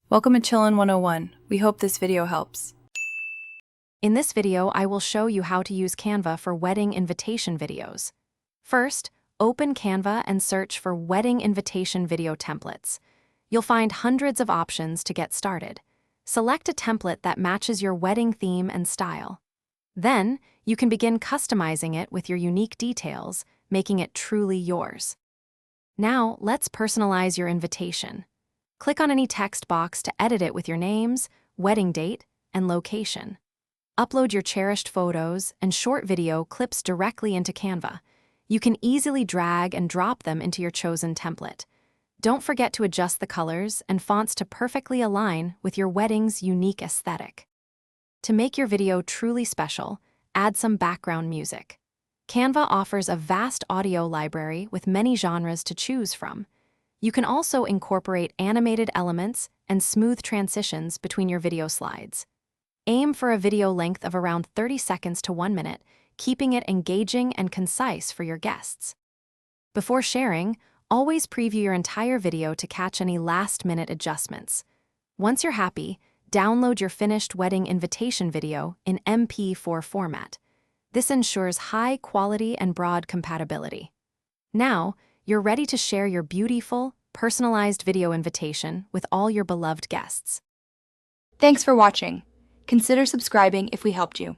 Welcome to Chillin' 101. We hope this video helps. In this video, I will show you how to use Canva for wedding invitation videos. First, open Canva and search for wedding invitation video templates. You'll find hundreds of options to get started. Select a template that matches your wedding theme and style. Then, you can begin customizing it with your unique details, making it truly yours. Now, let's personalize your invitation. Click on any text box to edit it with your names, wedding date, and location. Upload your cherished photos and short video clips directly into Canva. You can easily drag and drop them into your chosen template. Don't forget to adjust the colors and fonts to perfectly align with your wedding's unique aesthetic. To make your video truly special, add some background music. Canva offers a vast audio library with many genres to choose from. You can also incorporate animated elements and smooth transitions between your video slides. Aim for a video length of around 30 seconds to 1 minute, keeping it engaging and concise for your guests. Before sharing, always preview your entire video to catch any last-minute adjustments. Once you're happy, download your finished wedding invitation video in MP4 format. This ensures high quality and broad compatibility. Now, you're ready to share your beautiful, personalized video invitation with all your beloved guests. Thanks for watching. Consider subscribing if we helped you.